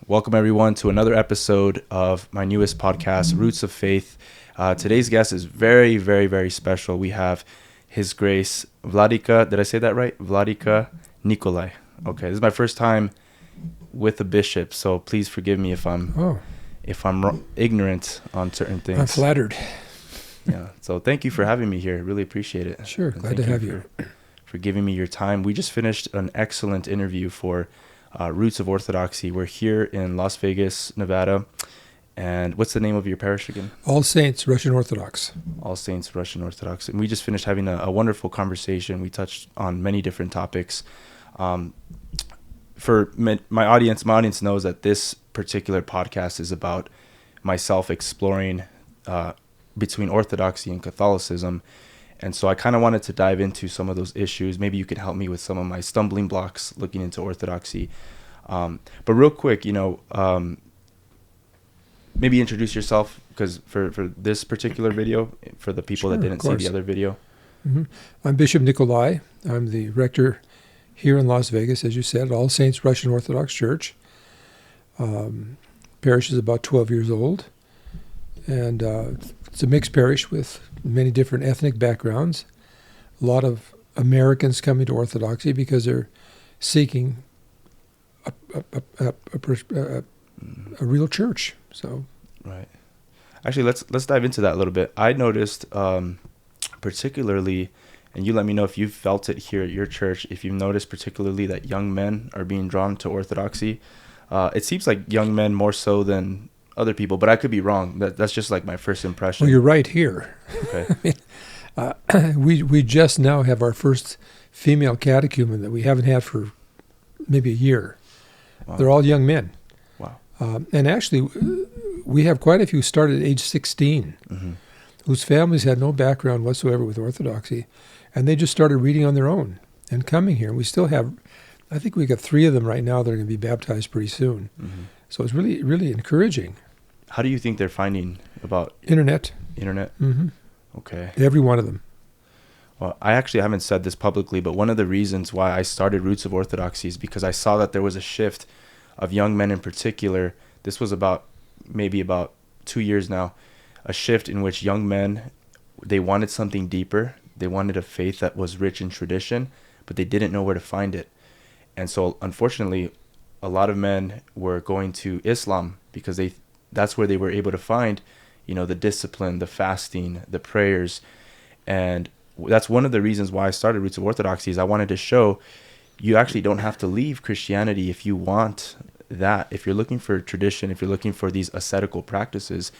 Welcome everyone to another episode of my newest podcast, Roots of Faith. Today's guest is very, very, very special. We have His Grace Vladyka, did I say that right? Vladyka Nikolai. Okay, this is my first time with a bishop, so please forgive me if I'm ignorant on certain things. I'm flattered. Yeah, so thank you for having me here. Really appreciate it. Sure, And glad to have you. For giving me your time. We just finished an excellent interview for Roots of Orthodoxy. We're here in Las Vegas, Nevada. And what's the name of your parish again? All Saints Russian Orthodox. All Saints Russian Orthodox. And we just finished having a wonderful conversation. We touched on many different topics. For my audience knows that this particular podcast is about myself exploring between Orthodoxy and Catholicism. And so I kind of wanted to dive into some of those issues. Maybe you could help me with some of my stumbling blocks looking into Orthodoxy. But real quick, maybe introduce yourself, because for this particular video, for the people that didn't see the other video. Mm-hmm. I'm Bishop Nikolai. I'm the rector here in Las Vegas, as you said, All Saints Russian Orthodox Church. Parish is about 12 years old. And it's a mixed parish with many different ethnic backgrounds. A lot of Americans coming to Orthodoxy because they're seeking a real church. So, right. Actually, let's dive into that a little bit. I noticed, particularly, and you let me know if you've felt it here at your church, if you've noticed particularly that young men are being drawn to Orthodoxy. It seems like young men more so than other people, but I could be wrong. That's just like my first impression. Well, you're right here. Okay. We just now have our first female catechumen that we haven't had for maybe a year. Wow. They're all young men. Wow. And actually, we have quite a few started at age 16, Mm-hmm. whose families had no background whatsoever with Orthodoxy, and they just started reading on their own and coming here. We still have, I think we got 3 of them right now that are going to be baptized pretty soon. Mm-hmm. So it's really, really encouraging. How do you think they're finding about Internet. Mm-hmm. Okay. Every one of them. Well, I actually haven't said this publicly, but one of the reasons why I started Roots of Orthodoxy is because I saw that there was a shift of young men in particular. This was maybe about 2 years now, a shift in which young men, they wanted something deeper. They wanted a faith that was rich in tradition, but they didn't know where to find it. And so, unfortunately, a lot of men were going to Islam because that's where they were able to find, the discipline, the fasting, the prayers. And that's one of the reasons why I started Roots of Orthodoxy, is I wanted to show you actually don't have to leave Christianity if you want that. If you're looking for tradition, if you're looking for these ascetical practices,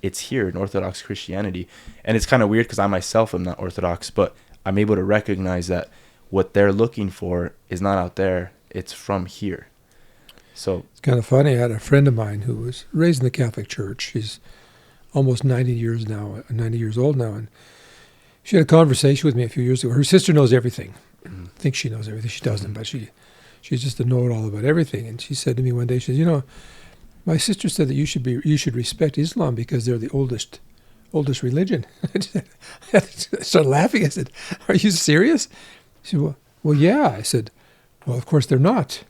it's here in Orthodox Christianity. And it's kind of weird because I myself am not Orthodox, but I'm able to recognize that what they're looking for is not out there, it's from here. So it's kind of funny. I had a friend of mine who was raised in the Catholic Church. She's almost 90 years old now, and she had a conversation with me a few years ago. Her sister knows everything. Mm-hmm. Thinks she knows everything. She doesn't, but she's just a know-it-all about everything. And she said to me one day, she said, my sister said that you should respect Islam because they're the oldest religion. I started laughing. I said, "Are you serious?" She said, "Well, yeah." I said, "Well, of course they're not.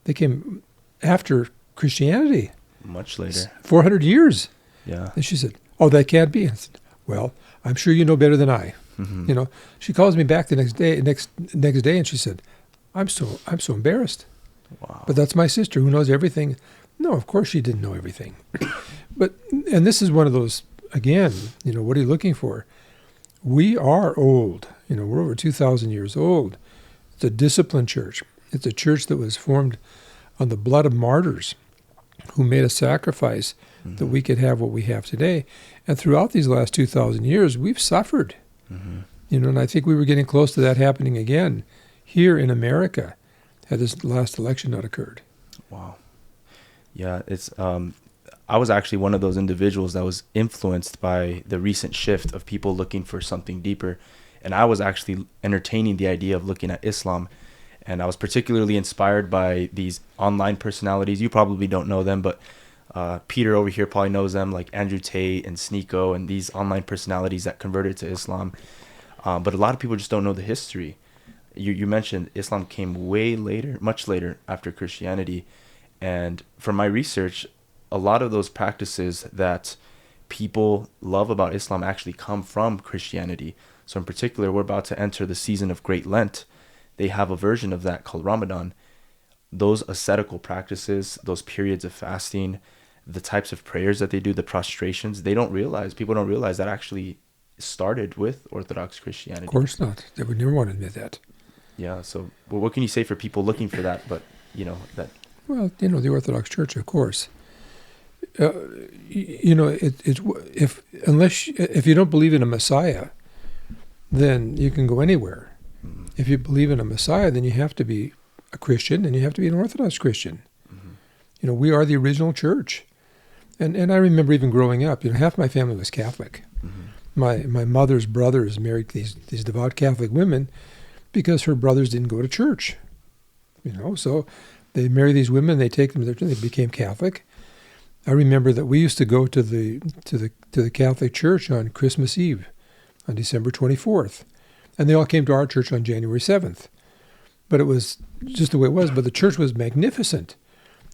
They came after Christianity. Much later. 400 years." Yeah. And she said, "Oh, that can't be." I said, "Well, I'm sure you know better than I." Mm-hmm. She calls me back the next day, and she said, I'm so embarrassed. Wow. But that's my sister who knows everything. No, of course she didn't know everything. And this is one of those, again, what are you looking for? We are old. We're over 2,000 years old. It's a disciplined church. It's a church that was formed on the blood of martyrs who made a sacrifice that we could have what we have today. And throughout these last 2,000 years, we've suffered. Mm-hmm. And I think we were getting close to that happening again here in America had this last election not occurred. Wow. Yeah, it's I was actually one of those individuals that was influenced by the recent shift of people looking for something deeper. And I was actually entertaining the idea of looking at Islam. And I was particularly inspired by these online personalities. You probably don't know them, but Peter over here probably knows them, like Andrew Tate and Sneeko and these online personalities that converted to Islam. But a lot of people just don't know the history. You mentioned Islam came way later, much later after Christianity. And from my research, a lot of those practices that people love about Islam actually come from Christianity. So in particular, we're about to enter the season of Great Lent. They have a version of that called Ramadan. Those ascetical practices, those periods of fasting, the types of prayers that they do, the prostrations, people don't realize that actually started with Orthodox Christianity. Of course not. They would never want to admit that. Yeah, so what can you say for people looking for that, but, that... Well, the Orthodox Church, of course. If you don't believe in a Messiah, then you can go anywhere. Mm-hmm. If you believe in a Messiah, then you have to be a Christian, and you have to be an Orthodox Christian. Mm-hmm. We are the original church. And I remember even growing up, half my family was Catholic. Mm-hmm. My mother's brothers married these devout Catholic women because her brothers didn't go to church. So they marry these women, they take them, they became Catholic. I remember that we used to go to the Catholic Church on Christmas Eve, on December 24th. And they all came to our church on January 7th. But it was just the way it was. But the church was magnificent.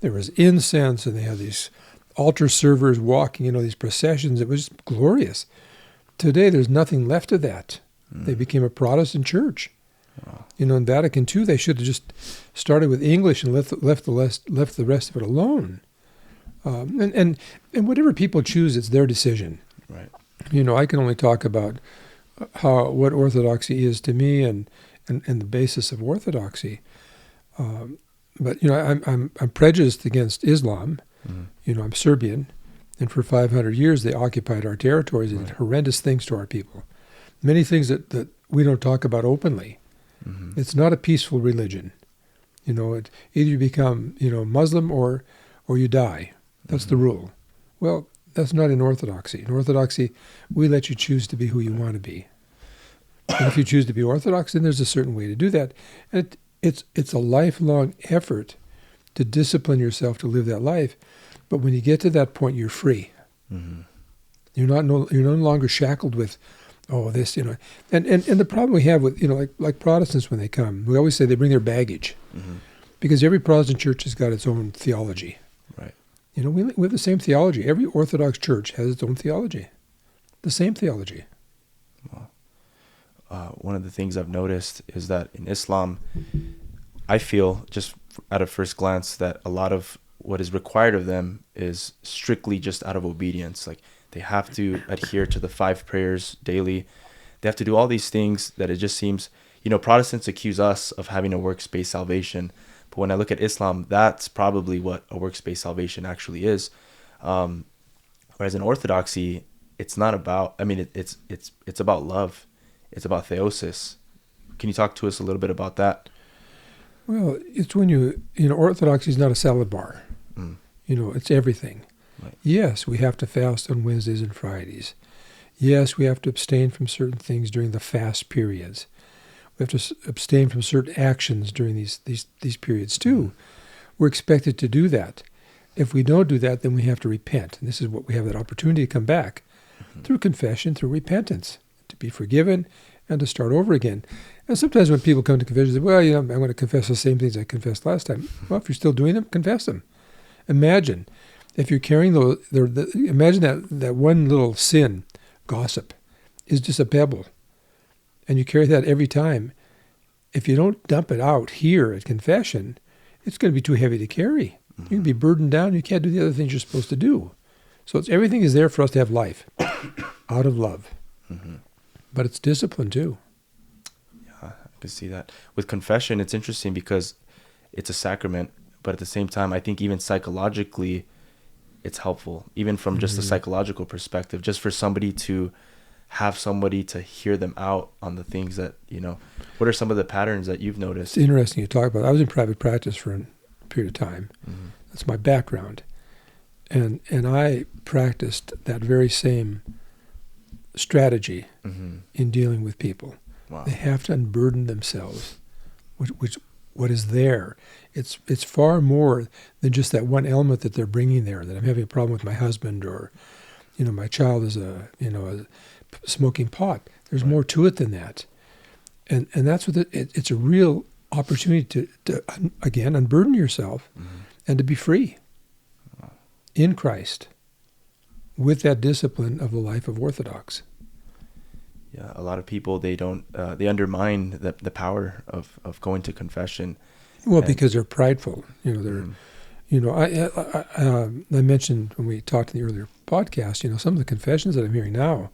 There was incense, and they had these altar servers walking, these processions. It was glorious. Today, there's nothing left of that. They became a Protestant church. Wow. In Vatican II, they should have just started with English and left the rest of it alone. And whatever people choose, it's their decision. Right. I can only talk about what orthodoxy is to me and the basis of orthodoxy. But I'm prejudiced against Islam. Mm-hmm. I'm Serbian, and for 500 years they occupied our territories and Right. did horrendous things to our people. Many things that we don't talk about openly. Mm-hmm. It's not a peaceful religion. Either you become Muslim or you die. That's the rule. Well, that's not in Orthodoxy. In Orthodoxy, we let you choose to be who you want to be. And if you choose to be Orthodox, then there's a certain way to do that. And it's a lifelong effort to discipline yourself to live that life. But when you get to that point, you're free. Mm-hmm. You're no longer shackled with, this, And the problem we have with, like Protestants when they come, we always say they bring their baggage. Mm-hmm. Because every Protestant church has got its own theology. Right. We have the same theology. Every Orthodox church has its own theology. The same theology. Wow. One of the things I've noticed is that in Islam, I feel just at a first glance that a lot of what is required of them is strictly just out of obedience. Like they have to adhere to the 5 prayers daily. They have to do all these things that it just seems, Protestants accuse us of having a works-based salvation. But when I look at Islam, that's probably what a works-based salvation actually is. Whereas in Orthodoxy, it's not about, it's about love. It's about theosis. Can you talk to us a little bit about that? Well, it's when Orthodoxy is not a salad bar. Mm. It's everything. Right. Yes, we have to fast on Wednesdays and Fridays. Yes, we have to abstain from certain things during the fast periods. We have to abstain from certain actions during these periods too. We're expected to do that. If we don't do that, then we have to repent. And this is what we have that opportunity to come back through confession, through repentance, to be forgiven and to start over again. And sometimes when people come to confession, they say, well, I'm going to confess the same things I confessed last time. Well, if you're still doing them, confess them. Imagine if you're carrying imagine that one little sin, gossip, is just a pebble. And you carry that every time. If you don't dump it out here at confession, it's going to be too heavy to carry. Mm-hmm. You can be burdened down. You can't do the other things you're supposed to do. So everything is there for us to have life out of love. Mm-hmm. But it's discipline too. Yeah, I can see that. With confession, it's interesting because it's a sacrament, but at the same time, I think even psychologically, it's helpful, even from just a psychological perspective, just for somebody to have somebody to hear them out on the things that, what are some of the patterns that you've noticed? It's interesting you talk about it. I was in private practice for a period of time. Mm-hmm. That's my background. And I practiced that very same strategy in dealing with people. Wow. They have to unburden themselves, which what is there. It's far more than just that one element that they're bringing there, that I'm having a problem with my husband or, my child is a smoking pot. There's more to it than that. And that's what it's a real opportunity to again, unburden yourself and to be free in Christ with that discipline of the life of Orthodox. Yeah, a lot of people, they don't, they undermine the power of going to confession. Well, because they're prideful. They're, I mentioned when we talked in the earlier podcast, some of the confessions that I'm hearing now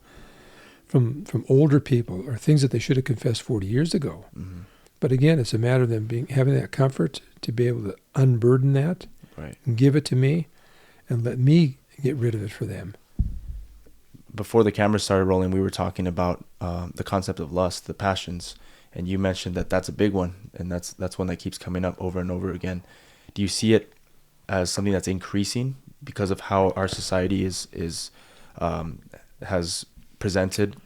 from older people are things that they should have confessed 40 years ago. Mm-hmm. But again, it's a matter of them having that comfort to be able to unburden that, right, and give it to me, and let me get rid of it for them. Before the camera started rolling, we were talking about the concept of lust, the passions, and you mentioned that that's a big one, and that's one that keeps coming up over and over again. Do you see it as something that's increasing because of how our society has presented,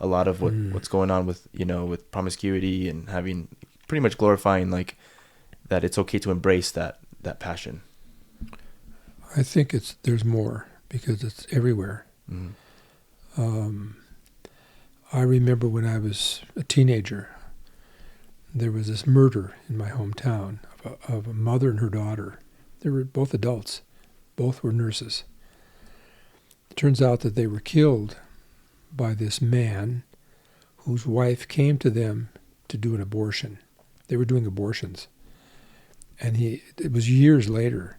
a lot of what's going on with with promiscuity and having pretty much glorifying like that it's okay to embrace that passion? I think there's more because it's everywhere. Mm-hmm. I remember when I was a teenager, there was this murder in my hometown of a mother and her daughter. They were both adults. Both were nurses. It turns out that they were killed by this man whose wife came to them to do an abortion. They were doing abortions. And it was years later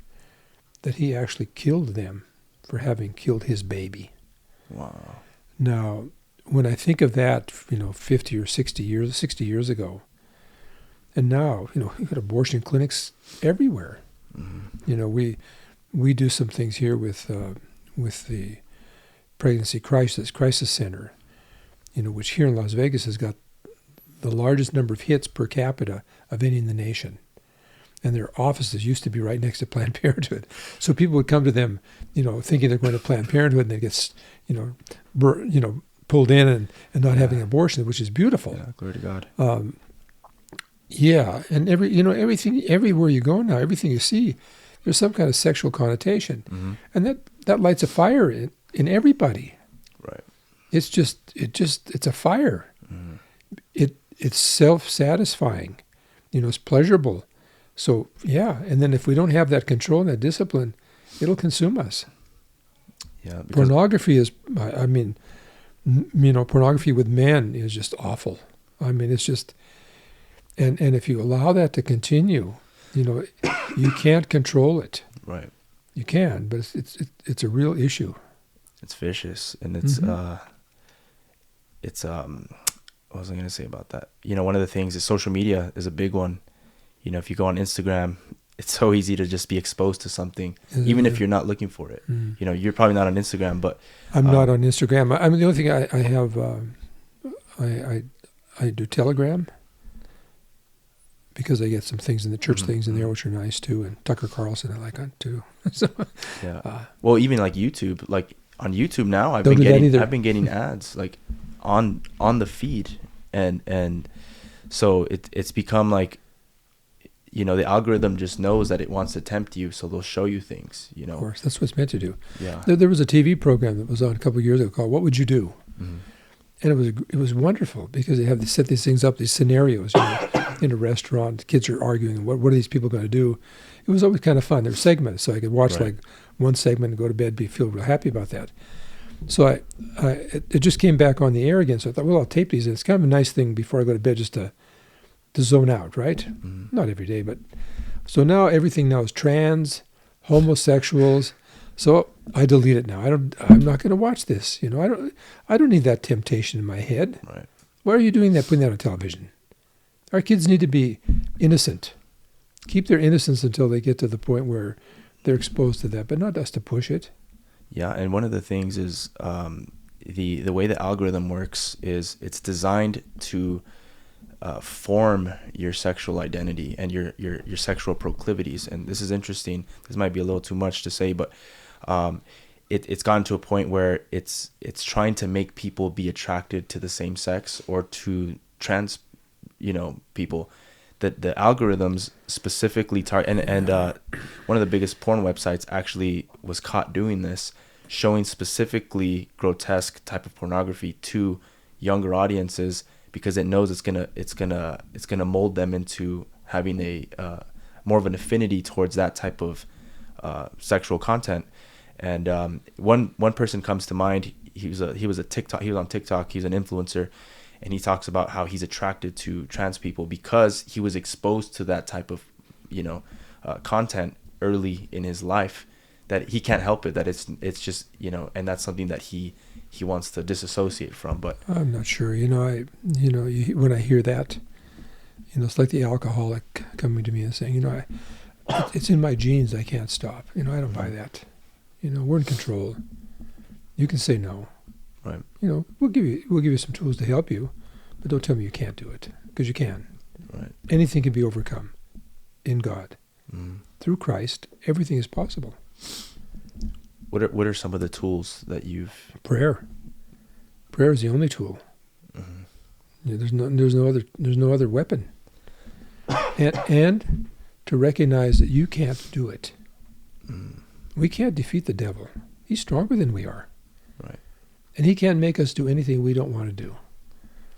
that he actually killed them for having killed his baby. Wow. Now, when I think of that, 50 or 60 years ago, and now, you've got abortion clinics everywhere. Mm-hmm. We do some things here with the Pregnancy Crisis Center, which here in Las Vegas has got the largest number of hits per capita of any in the nation. And their offices used to be right next to Planned Parenthood. So people would come to them, thinking they're going to Planned Parenthood, and they get, pulled in and not having an abortion, which is beautiful. Yeah, glory to God. And everything, everywhere you go now, everything you see, there's some kind of sexual connotation. Mm-hmm. And that lights a fire in everybody. Right. It's a fire. Mm-hmm. It's self-satisfying. It's pleasurable. So, and then if we don't have that control and that discipline, it'll consume us. Yeah. Pornography is, pornography with men is just awful. It's just, and if you allow that to continue, you can't control it. Right. You can, but it's a real issue. It's vicious, and it's, what was I going to say about that? One of the things is social media is a big one. If you go on Instagram, it's so easy to just be exposed to something, even if you're not looking for it. Mm. You're probably not on Instagram, but I'm not on Instagram. The only thing I have, I do Telegram because I get some things in the church, things in there which are nice too, and Tucker Carlson I like that too. So, well, even like YouTube, like on YouTube now, I've been getting ads like on the feed, and so it's become like. The algorithm just knows that it wants to tempt you, so they'll show you things, Of course, that's what it's meant to do. Yeah. There was a TV program that was on a couple of years ago called "What Would You Do?" Mm-hmm. And it was wonderful because they set these things up, these scenarios, in a restaurant. Kids are arguing, what are these people going to do? It was always kind of fun. There were segments, so I could watch like one segment and go to bed, feel real happy about that. So it just came back on the air again, so I thought, well, I'll tape these. And it's kind of a nice thing before I go to bed just to zone out, right? Mm-hmm. Not every day, but so now everything now is trans, homosexuals. So I delete it now. I'm not going to watch this. I don't need that temptation in my head. Right. Why are you doing that? Putting that on television? Our kids need to be innocent. Keep their innocence until they get to the point where they're exposed to that, but not us to push it. Yeah, and one of the things is the way the algorithm works is it's designed to form your sexual identity and your sexual proclivities. And this is interesting. This might be a little too much to say, but it's gotten to a point where it's trying to make people be attracted to the same sex or to trans, people. That the algorithms specifically target, and one of the biggest porn websites actually was caught doing this, showing specifically grotesque type of pornography to younger audiences because it knows it's gonna mold them into having a more of an affinity towards that type of sexual content. And one person comes to mind. He was on TikTok. He's an influencer, and he talks about how he's attracted to trans people because he was exposed to that type of content early in his life, that he can't help it, that it's just, and that's something that he wants to disassociate from. But I'm not sure. When I hear that, it's like the alcoholic coming to me and saying, it's in my genes. I can't stop. I don't buy that. We're in control. You can say no. Right. We'll give you some tools to help you, but don't tell me you can't do it, because you can. Right. Anything can be overcome in God. Through Christ, everything is possible. What are some of the tools that you've... Prayer is the only tool. There's no other weapon. And to recognize that you can't do it. We can't defeat the devil. He's stronger than we are. Right. And he can't make us do anything we don't want to do.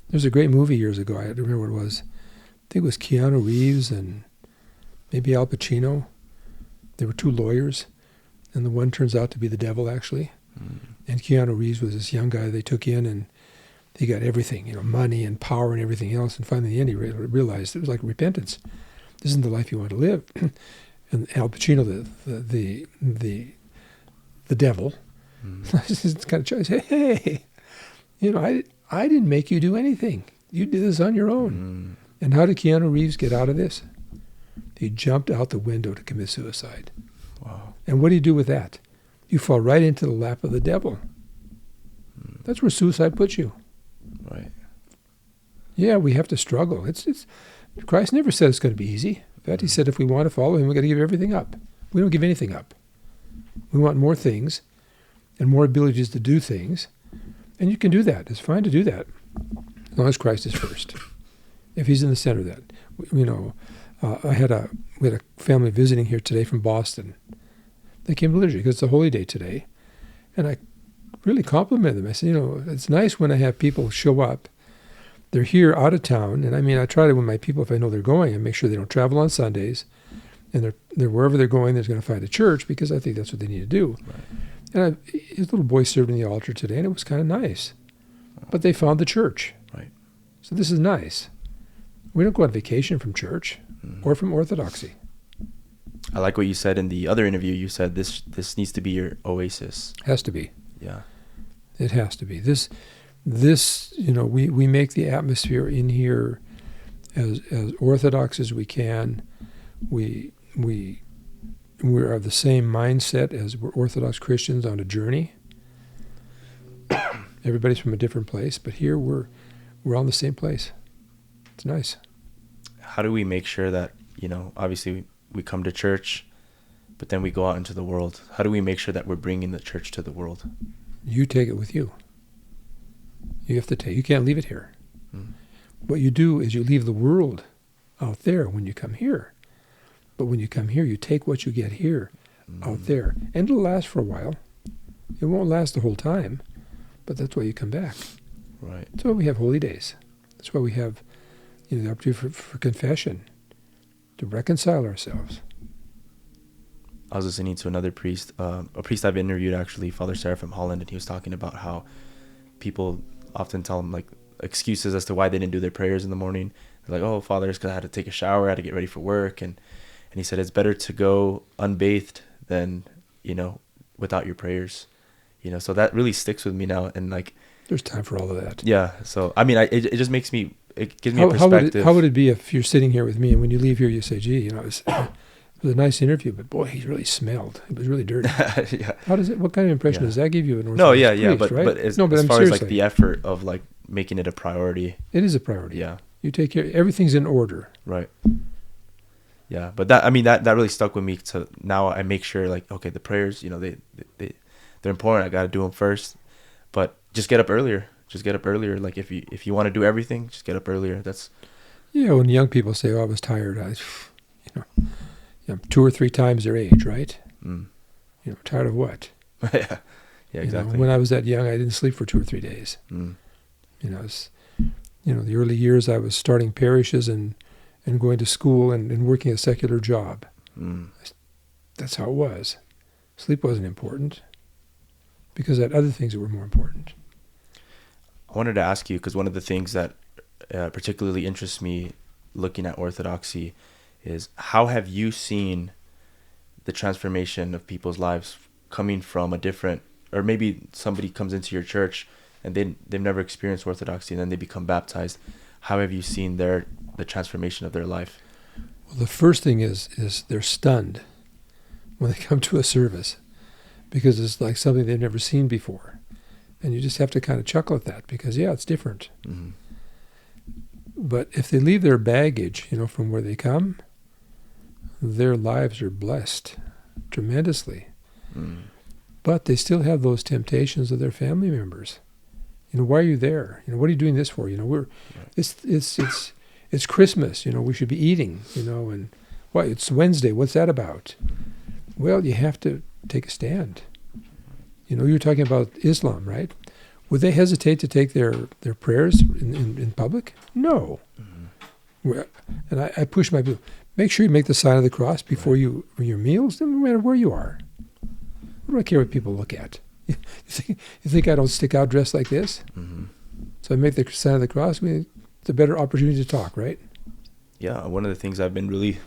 There's a great movie years ago. I don't remember what it was. I think it was Keanu Reeves and maybe Al Pacino. They were two lawyers, and the one turns out to be the devil, actually. And Keanu Reeves was this young guy they took in, and he got everything, money and power and everything else. And finally, in the end, he realized it was like repentance. This isn't the life you want to live. And Al Pacino, the devil, it's kind of choice. Hey, I didn't make you do anything. You did this on your own. And how did Keanu Reeves get out of this? He jumped out the window to commit suicide. Wow. And what do you do with that? You fall right into the lap of the devil. That's where suicide puts you. Right. Yeah, we have to struggle. It's Christ never said it's going to be easy. In fact, he said if we want to follow him, we've got to give everything up. We don't give anything up. We want more things and more abilities to do things. And you can do that. It's fine to do that, as long as Christ is first. If he's in the center of that. We had a family visiting here today from Boston. They came to liturgy because it's a holy day today. And I really complimented them. I said, it's nice when I have people show up. They're here out of town. And I try to, when my people, if I know they're going, I make sure they don't travel on Sundays. And they're wherever they're going, they're going to find a church, because I think that's what they need to do. Right. And his little boy served in the altar today, and it was kind of nice. But they found the church. Right. So this is nice. We don't go on vacation from church or from Orthodoxy. I like what you said in the other interview. You said this needs to be your oasis. Has to be. Yeah. It has to be. This we make the atmosphere in here as orthodox as we can. We're of the same mindset as we're Orthodox Christians on a journey. Everybody's from a different place, but here we're all in the same place. It's nice. How do we make sure that, obviously we come to church, but then we go out into the world? How do we make sure that we're bringing the church to the world? You take it with you. You can't leave it here. What you do is you leave the world out there when you come here. But when you come here, you take what you get here out there. And it'll last for a while. It won't last the whole time, but that's why you come back. Right. That's why we have holy days. That's why we have the opportunity for confession, to reconcile ourselves. I was listening to another priest, a priest I've interviewed actually, Father Sarah from Holland, and he was talking about how people often tell him excuses as to why they didn't do their prayers in the morning. They're like, "Oh, Father, it's because I had to take a shower, I had to get ready for work," and he said it's better to go unbathed than without your prayers. So that really sticks with me now, and there's time for all of that. Yeah. So it just makes me. It gives me a perspective. How would it be if you're sitting here with me, and when you leave here, you say, "Gee, it was a nice interview, but boy, he really smelled. It was really dirty." Yeah. What kind of impression does that give you? No, yeah, priest, right? but as far as the effort of making it a priority. It is a priority. Yeah. You take care. Everything's in order. Right. Yeah, but that really stuck with me. To now, I make sure okay, the prayers, they're important. I got to do them first, but just get up earlier. If you want to do everything, just get up earlier. That's. Yeah, when young people say, "Oh, I was tired," I'm 2 or 3 times their age, right? Tired of what? Yeah, exactly. When I was that young, I didn't sleep for 2 or 3 days. The early years I was starting parishes and and going to school and working a secular job. Mm. That's how it was. Sleep wasn't important because I had other things that were more important. I wanted to ask you, because one of the things that particularly interests me looking at Orthodoxy is how have you seen the transformation of people's lives coming from a different, or maybe somebody comes into your church and they've never experienced Orthodoxy and then they become baptized. How have you seen the transformation of their life? Well, the first thing is they're stunned when they come to a service because it's like something they've never seen before. And you just have to kind of chuckle at that because, yeah, it's different. Mm-hmm. But if they leave their baggage, from where they come, their lives are blessed tremendously. Mm. But they still have those temptations of their family members. Why are you there? What are you doing this for? It's Christmas. We should be eating. And what? It's Wednesday. What's that about? Well, you have to take a stand. You're talking about Islam, right? Would they hesitate to take their prayers in public? No. Mm-hmm. And I push my people. Make sure you make the sign of the cross before your meals, no matter where you are. What do I care what people look at? You think I don't stick out dressed like this? Mm-hmm. So I make the sign of the cross. It's a better opportunity to talk, right? Yeah, one of the things I've been really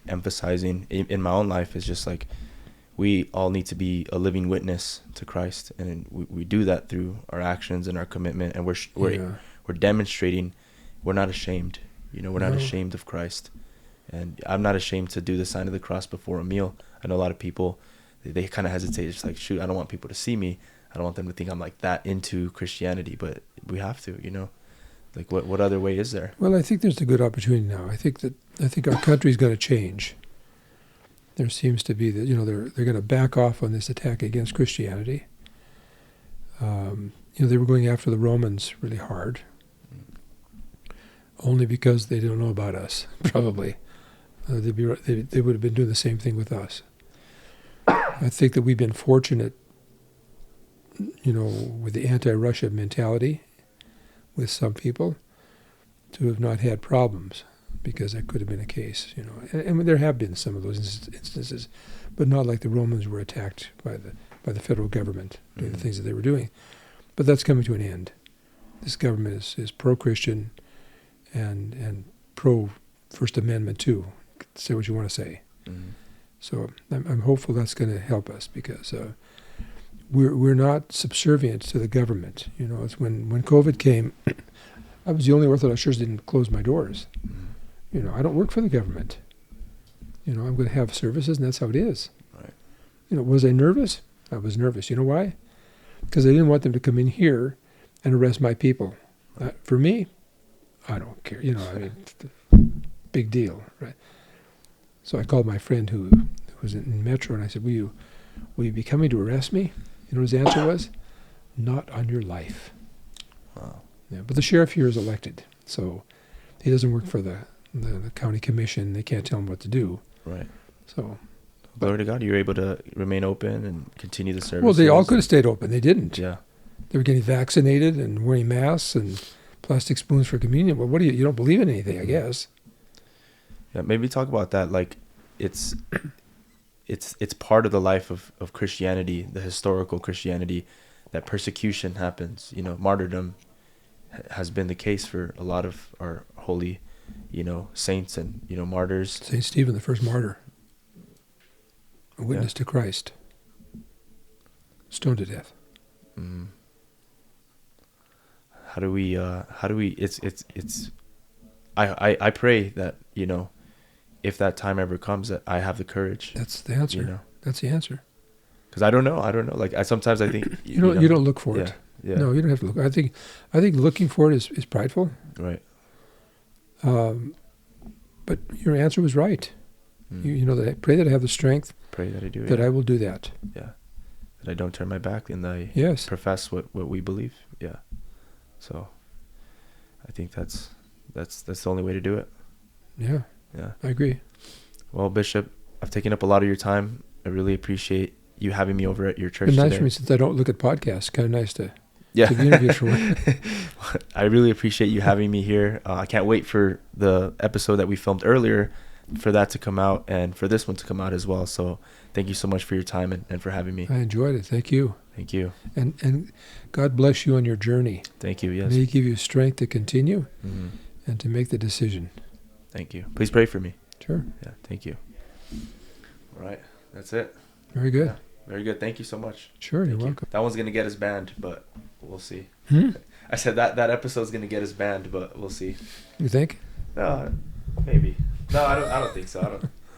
emphasizing in my own life is just like we all need to be a living witness to Christ, and we do that through our actions and our commitment, and we're demonstrating we're not ashamed. We're not ashamed of Christ, and I'm not ashamed to do the sign of the cross before a meal. I know a lot of people they kind of hesitate. It's like, shoot, I don't want people to see me. I don't want them to think I'm like that into Christianity, but we have to, Like what other way is there? Well, I think there's a good opportunity now. I think our country's going to change. There seems to be that they're going to back off on this attack against Christianity. They were going after the Romans really hard, only because they don't know about us. Probably they would have been doing the same thing with us. I think that we've been fortunate, with the anti-Russia mentality, with some people, to have not had problems, because that could have been a case, And there have been some of those instances, but not like the Romans were attacked by the federal government doing the things that they were doing. But that's coming to an end. This government is pro-Christian and pro-First Amendment too. Say what you want to say. Mm-hmm. So I'm hopeful that's going to help us, because we're not subservient to the government. It's when COVID came, I was the only Orthodox church that didn't close my doors. Mm-hmm. I don't work for the government. I'm going to have services, and that's how it is. Right. Was I nervous? I was nervous. You know why? Because I didn't want them to come in here and arrest my people. For me, I don't care. Big deal, right? So I called my friend who was in Metro, and I said, will you be coming to arrest me? His answer was, not on your life. Wow. Yeah, but the sheriff here is elected, so he doesn't work for the county commission. They can't tell him what to do. Right. So, glory to God, you were able to remain open and continue the service. Well, they all could have stayed open. They didn't. Yeah. They were getting vaccinated and wearing masks and plastic spoons for communion. Well, what do you don't believe in anything, I guess. Yeah, maybe talk about that. Like, it's part of the life of Christianity, the historical Christianity, that persecution happens. Martyrdom has been the case for a lot of our holy, saints and, martyrs. St. Stephen, the first martyr, a witness to Christ, stoned to death. Mm. How do we, I pray that, if that time ever comes, that I have the courage. That's the answer. That's the answer. Because I don't know. Like sometimes I think you don't look for it. Yeah. No, you don't have to look. I think looking for it is prideful. Right. But your answer was right. That I pray that I have the strength. Pray that I do. That I will do that. Yeah. That I don't turn my back and I profess what we believe. Yeah. So, I think that's the only way to do it. Yeah. Yeah. I agree. Well, Bishop, I've taken up a lot of your time. I really appreciate you having me over at your church It's nice today. for me, since I don't look at podcasts. Kind of nice to to be interviewed for one. I really appreciate you having me here. I can't wait for the episode that we filmed earlier for that to come out and for this one to come out as well. So thank you so much for your time and for having me. I enjoyed it. Thank you. Thank you. And God bless you on your journey. Thank you. Yes. May He give you strength to continue Mm-hmm. and to make the decision. Thank you. Please pray for me. Sure. Yeah. Thank you. All right. That's it. Very good. Yeah, very good. Thank you so much. Sure, Thank you're you. welcome. That one's going to get us banned, but we'll see. Hmm? I said that episode's going to get us banned, but we'll see. You think? No, maybe. No, I don't think so. I don't.